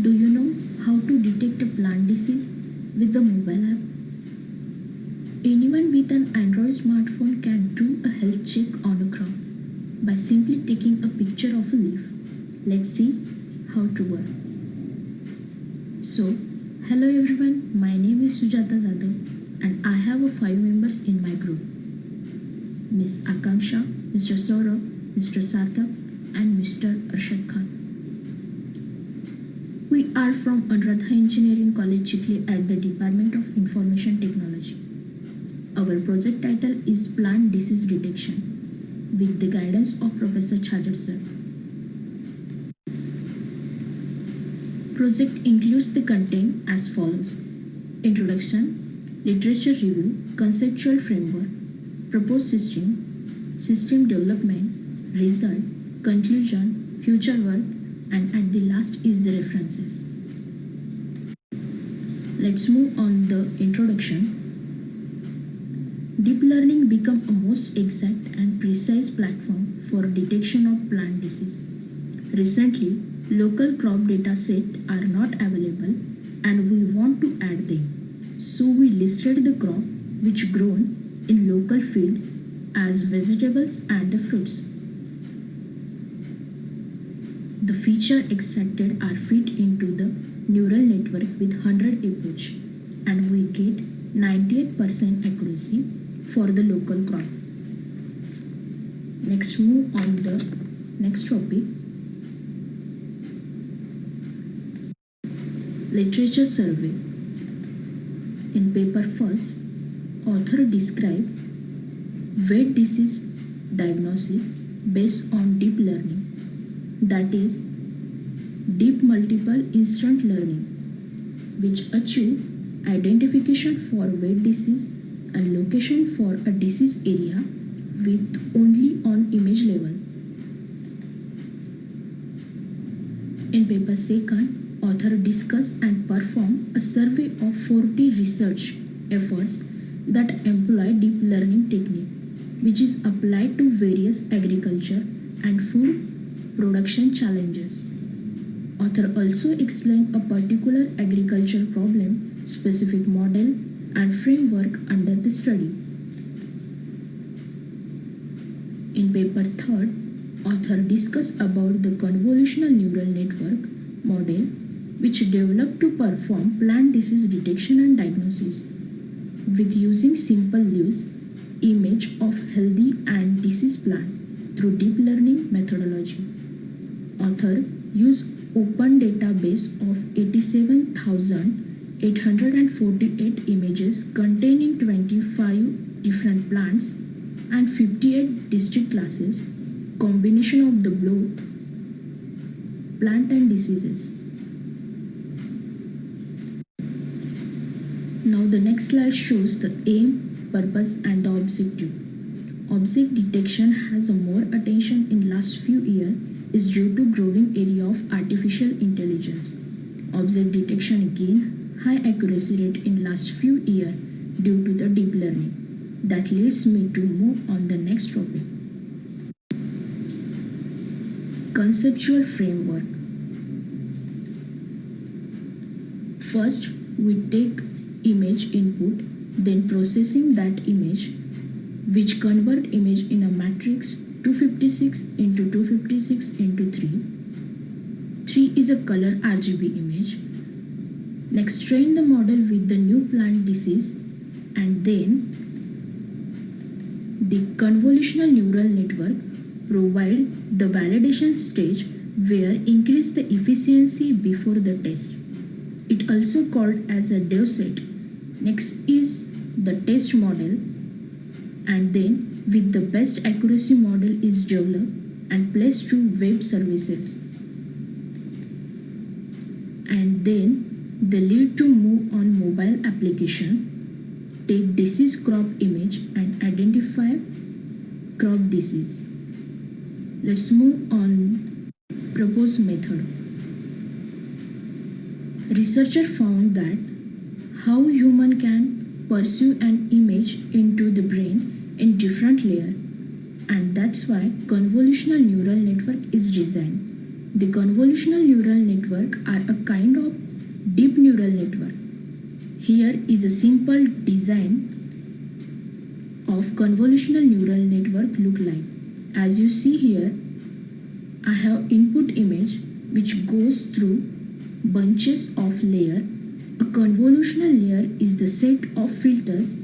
Do you know how to detect a plant disease with the mobile app? Anyone with an Android smartphone can do a health check on a crop by simply taking a picture of a leaf. Let's see how to work. So, hello everyone, my name is Sujata Zadav and I have 5 members in my group. Miss Akanksha, Mr. Saurabh, Mr. Sarthak and Mr. Arshad Khan. We are from Anuradha Engineering College Chikli at the Department of Information Technology. Our project title is Plant Disease Detection with the guidance of Professor Chhajar sir. Project includes the content as follows: Introduction, Literature Review, Conceptual Framework, Proposed System, System Development, Result, Conclusion, Future Work, and at the last is the references. Let's move on the introduction. Deep learning become a most exact and precise platform for detection of plant disease. Recently, local crop data sets are not available and we want to add them. So we listed the crop which grown in local field as vegetables and the fruits. The feature extracted are fed into the neural network with 100 approach and we get 98% accuracy for the local crop. Next, move on the next topic. Literature survey. In paper first, author describe wet disease diagnosis based on deep learning, that is deep multiple instant learning, which achieve identification for wet disease and location for a disease area with only on image level. In paper second, author discuss and perform a survey of 40 research efforts that employ deep learning technique, which is applied to various agriculture and food production challenges. Author also explained a particular agriculture problem, specific model and framework under the study. In paper third, author discussed about the convolutional neural network model which developed to perform plant disease detection and diagnosis with using simple leaves, image of healthy and diseased plant through deep learning methodology. Author used open database of 87,848 images containing 25 different plants and 58 distinct classes, combination of the both plant and diseases. Now the next slide shows the aim, purpose and the objective. Object detection has a more attention in last few years is due to growing area of artificial intelligence. Object detection gained high accuracy rate in last few years due to the deep learning. That leads me to move on the next topic. Conceptual framework. First, we take image input, then processing that image, which convert image in a matrix 256 into 256 into 3. 3 is a color RGB image. Next, train the model with the new plant disease and then the convolutional neural network provide the validation stage where increase the efficiency before the test. It also called as a dev set. Next is the test model and then with the best accuracy model is developed and placed to web services. And then they lead to move on mobile application, take disease crop image and identify crop disease. Let's move on proposed method. Researcher found that how human can perceive an image into the brain in different layer, and that's why convolutional neural network is designed. The convolutional neural network are a kind of deep neural network. Here is a simple design of convolutional neural network look like. As you see here, I have input image which goes through bunches of layer. A convolutional layer is the set of filters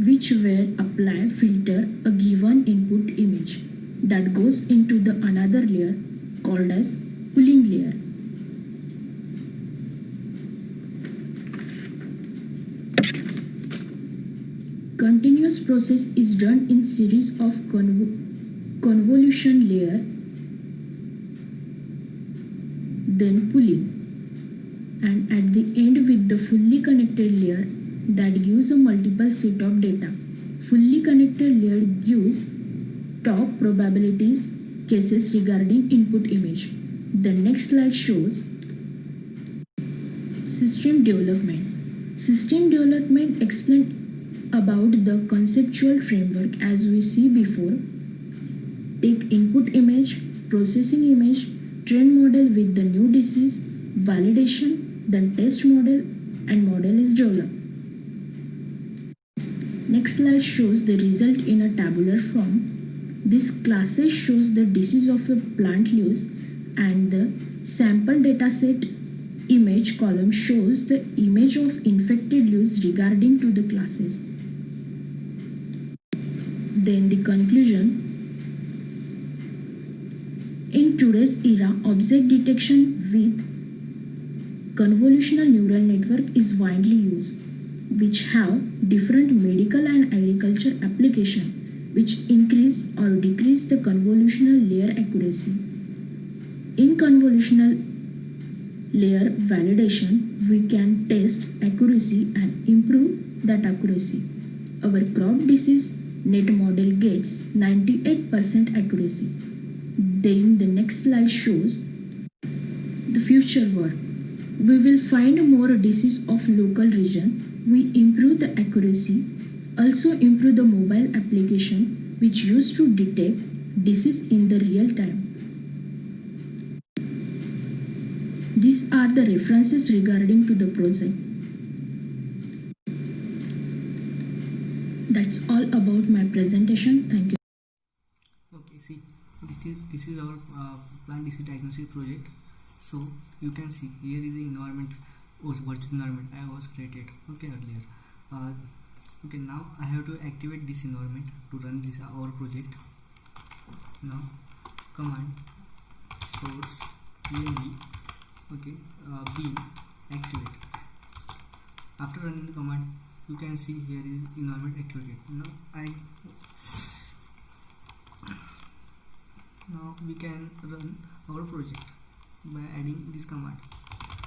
which will apply filter a given input image that goes into the another layer called as pooling layer. Continuous process is done in series of convolution layer, then pooling, and at the end with the fully connected layer that gives a multiple set of data. Fully connected layer gives top probabilities cases regarding input image. The next slide shows system development. System development explains about the conceptual framework as we see before. Take input image, processing image, train model with the new disease, validation, then test model, and model is developed. Next slide shows the result in a tabular form. This classes shows the disease of a plant leaves and the sample dataset image column shows the image of infected leaves regarding to the classes. Then the conclusion. In today's era, object detection with convolutional neural network is widely used, which have different medical and agriculture application, which increase or decrease the convolutional layer accuracy. In convolutional layer validation, we can test accuracy and improve that accuracy. Our crop disease net model gets 98% accuracy. Then the next slide shows the future work. We will find more disease of local region. We improve the accuracy, also improve the mobile application which used to detect disease in the real time. These are the references regarding to the project. That's all about my presentation. Thank you. Okay, see, this is our plant disease diagnosis project. So you can see here is the environment, virtual environment I was created earlier. Okay, now I have to activate this environment to run this our project. Now command source env beam activate. After running the command, you can see here is environment activated. Now we can run our project by adding this command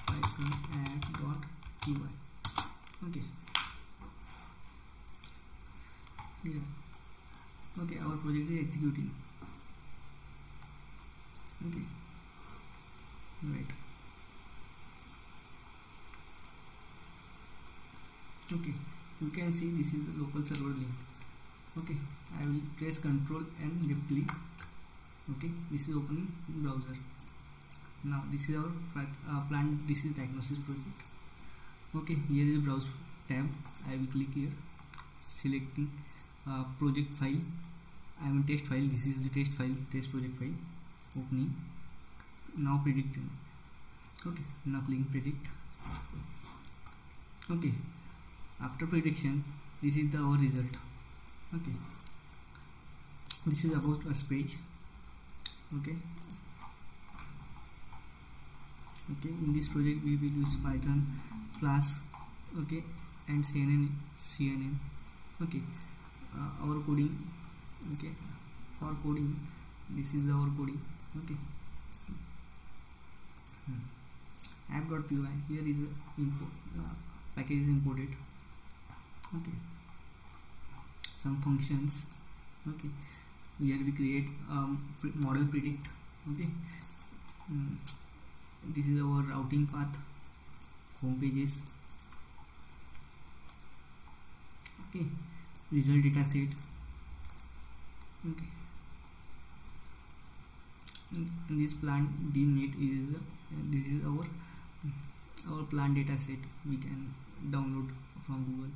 python add.py. Okay, here our project is executing. Okay, right. Okay, you can see this is the local server link. Okay, I will press Ctrl and left click. Okay, this is opening in browser. Now this is our plant disease diagnosis project. Okay, here is browse tab. I will click here, selecting project file. I am in test file. This is the test file, test project file. Opening. Now predicting. Okay, now clicking predict. Okay, after prediction, this is our result. Okay, this is about us page. Okay, in this project we will use Python, Flask, okay, and CNN. Okay, our coding. Okay, for coding, this is our coding. Okay, app.py. Here is import package is imported. Okay, some functions. Okay, here we create model predict. Okay, this is our routing path, home pages. Okay, result data set. Okay, in this plant dnet is this is our plant data set we can download from Google.